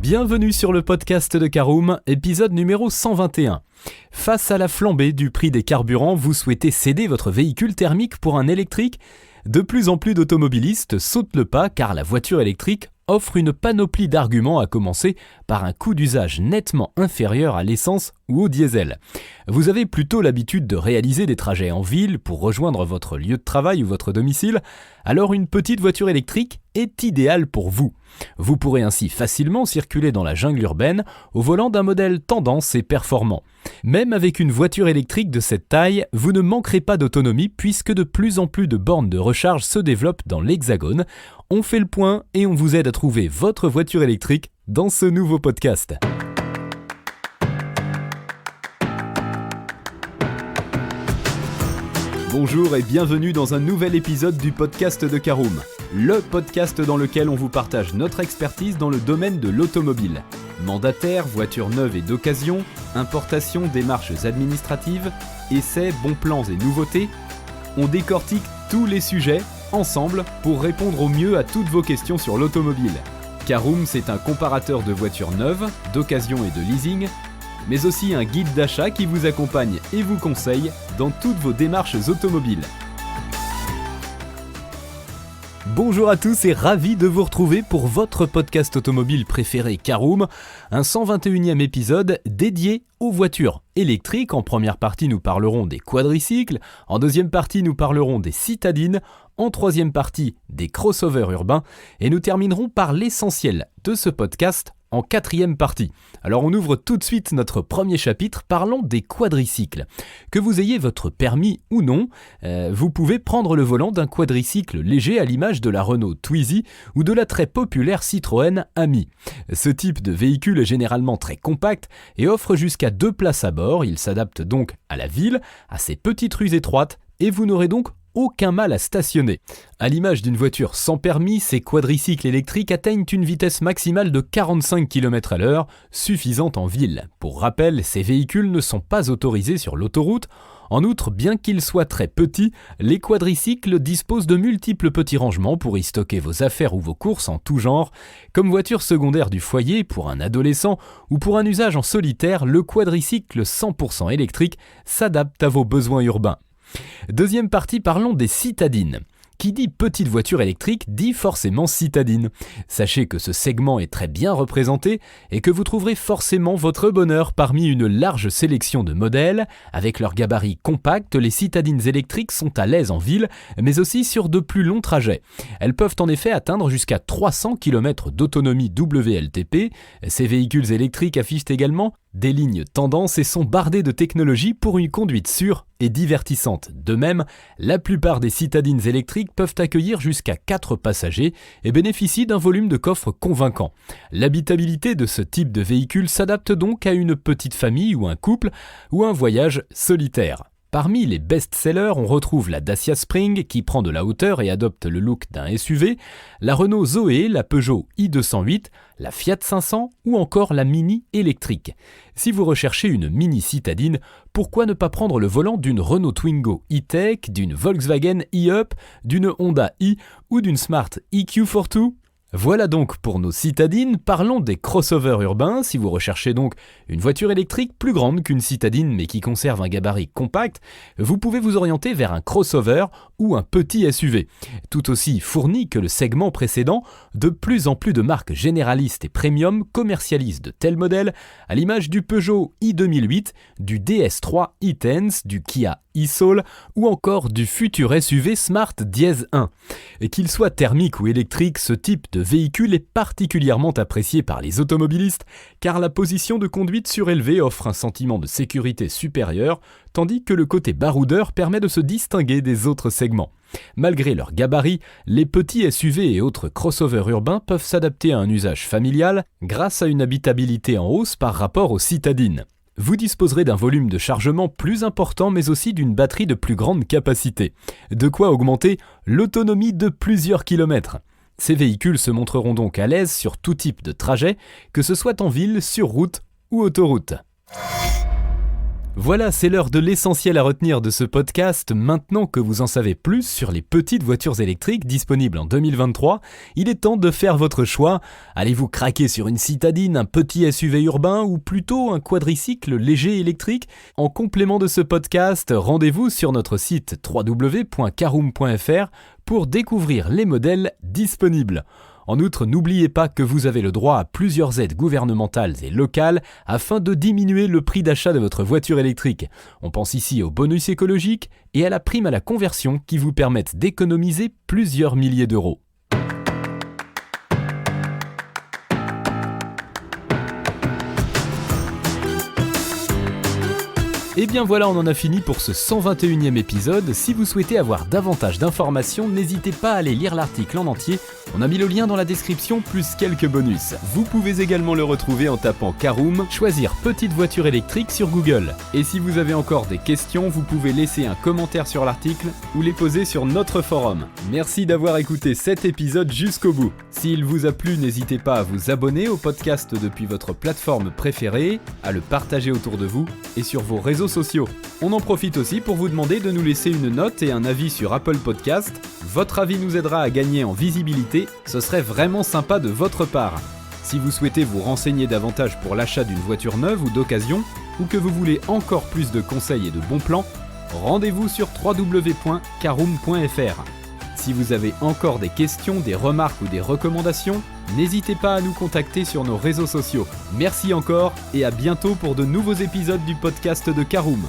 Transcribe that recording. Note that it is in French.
Bienvenue sur le podcast de Caroom, épisode numéro 121. Face à la flambée du prix des carburants, vous souhaitez céder votre véhicule thermique pour un électrique ? De plus en plus d'automobilistes sautent le pas car la voiture électrique offre une panoplie d'arguments à commencer par un coût d'usage nettement inférieur à l'essence ou au diesel. Vous avez plutôt l'habitude de réaliser des trajets en ville pour rejoindre votre lieu de travail ou votre domicile, alors une petite voiture électrique est idéale pour vous. Vous pourrez ainsi facilement circuler dans la jungle urbaine au volant d'un modèle tendance et performant. Même avec une voiture électrique de cette taille, vous ne manquerez pas d'autonomie puisque de plus en plus de bornes de recharge se développent dans l'Hexagone. On fait le point et on vous aide à trouver votre voiture électrique dans ce nouveau podcast. Bonjour et bienvenue dans un nouvel épisode du podcast de Caroom, le podcast dans lequel on vous partage notre expertise dans le domaine de l'automobile. Mandataire, voitures neuves et d'occasion, importation, démarches administratives, essais, bons plans et nouveautés, on décortique tous les sujets ensemble pour répondre au mieux à toutes vos questions sur l'automobile. Caroom, c'est un comparateur de voitures neuves, d'occasion et de leasing, mais aussi un guide d'achat qui vous accompagne et vous conseille dans toutes vos démarches automobiles. Bonjour à tous et ravi de vous retrouver pour votre podcast automobile préféré Caroom, un 121e épisode dédié aux voitures électriques. En première partie, nous parlerons des quadricycles, en deuxième partie, nous parlerons des citadines, en troisième partie, des crossovers urbains, et nous terminerons par l'essentiel de ce podcast en quatrième partie. Alors on ouvre tout de suite notre premier chapitre, parlons des quadricycles. Que vous ayez votre permis ou non, vous pouvez prendre le volant d'un quadricycle léger à l'image de la Renault Twizy ou de la très populaire Citroën Ami. Ce type de véhicule est généralement très compact et offre jusqu'à 2 places à bord. Il s'adapte donc à la ville, à ses petites rues étroites et vous n'aurez donc aucun mal à stationner. À l'image d'une voiture sans permis, ces quadricycles électriques atteignent une vitesse maximale de 45 km/h, suffisante en ville. Pour rappel, ces véhicules ne sont pas autorisés sur l'autoroute. En outre, bien qu'ils soient très petits, les quadricycles disposent de multiples petits rangements pour y stocker vos affaires ou vos courses en tout genre. Comme voiture secondaire du foyer pour un adolescent ou pour un usage en solitaire, le quadricycle 100% électrique s'adapte à vos besoins urbains. Deuxième partie, parlons des citadines. Qui dit petite voiture électrique dit forcément citadine. Sachez que ce segment est très bien représenté et que vous trouverez forcément votre bonheur parmi une large sélection de modèles. Avec leurs gabarits compacts, les citadines électriques sont à l'aise en ville, mais aussi sur de plus longs trajets. Elles peuvent en effet atteindre jusqu'à 300 km d'autonomie WLTP. Ces véhicules électriques affichent également des lignes tendance et sont bardés de technologie pour une conduite sûre et divertissante. De même, la plupart des citadines électriques peuvent accueillir jusqu'à 4 passagers et bénéficient d'un volume de coffre convaincant. L'habitabilité de ce type de véhicule s'adapte donc à une petite famille ou un couple ou un voyage solitaire. Parmi les best-sellers, on retrouve la Dacia Spring qui prend de la hauteur et adopte le look d'un SUV, la Renault Zoé, la Peugeot i208, la Fiat 500 ou encore la Mini électrique. Si vous recherchez une mini citadine, pourquoi ne pas prendre le volant d'une Renault Twingo e-Tech, d'une Volkswagen e-Up, d'une Honda i ou d'une Smart EQ42 ? Voilà donc pour nos citadines, parlons des crossovers urbains. Si vous recherchez donc une voiture électrique plus grande qu'une citadine mais qui conserve un gabarit compact, vous pouvez vous orienter vers un crossover ou un petit SUV. Tout aussi fourni que le segment précédent, de plus en plus de marques généralistes et premium commercialisent de tels modèles, à l'image du Peugeot i2008, du DS3 e-Tense, du Kia e-Soul ou encore du futur SUV Smart Diez 1. Et qu'il soit thermique ou électrique, ce type de véhicule est particulièrement apprécié par les automobilistes car la position de conduite surélevée offre un sentiment de sécurité supérieur, tandis que le côté baroudeur permet de se distinguer des autres segments. Malgré leur gabarit, les petits SUV et autres crossovers urbains peuvent s'adapter à un usage familial grâce à une habitabilité en hausse par rapport aux citadines. Vous disposerez d'un volume de chargement plus important mais aussi d'une batterie de plus grande capacité. De quoi augmenter l'autonomie de plusieurs kilomètres. Ces véhicules se montreront donc à l'aise sur tout type de trajet, que ce soit en ville, sur route ou autoroute. Voilà, c'est l'heure de l'essentiel à retenir de ce podcast. Maintenant que vous en savez plus sur les petites voitures électriques disponibles en 2023, il est temps de faire votre choix. Allez-vous craquer sur une citadine, un petit SUV urbain ou plutôt un quadricycle léger électrique ? En complément de ce podcast, rendez-vous sur notre site www.caroom.fr pour découvrir les modèles disponibles. En outre, n'oubliez pas que vous avez le droit à plusieurs aides gouvernementales et locales afin de diminuer le prix d'achat de votre voiture électrique. On pense ici au bonus écologique et à la prime à la conversion qui vous permettent d'économiser plusieurs milliers d'euros. Et bien voilà, on en a fini pour ce 121e épisode. Si vous souhaitez avoir davantage d'informations, n'hésitez pas à aller lire l'article en entier. On a mis le lien dans la description, plus quelques bonus. Vous pouvez également le retrouver en tapant Caroom, choisir petite voiture électrique sur Google. Et si vous avez encore des questions, vous pouvez laisser un commentaire sur l'article ou les poser sur notre forum. Merci d'avoir écouté cet épisode jusqu'au bout. S'il vous a plu, n'hésitez pas à vous abonner au podcast depuis votre plateforme préférée, à le partager autour de vous et sur vos réseaux sociaux. On en profite aussi pour vous demander de nous laisser une note et un avis sur Apple Podcast. Votre avis nous aidera à gagner en visibilité, ce serait vraiment sympa de votre part. Si vous souhaitez vous renseigner davantage pour l'achat d'une voiture neuve ou d'occasion, ou que vous voulez encore plus de conseils et de bons plans, rendez-vous sur www.caroom.fr. Si vous avez encore des questions, des remarques ou des recommandations, n'hésitez pas à nous contacter sur nos réseaux sociaux. Merci encore et à bientôt pour de nouveaux épisodes du podcast de Caroom.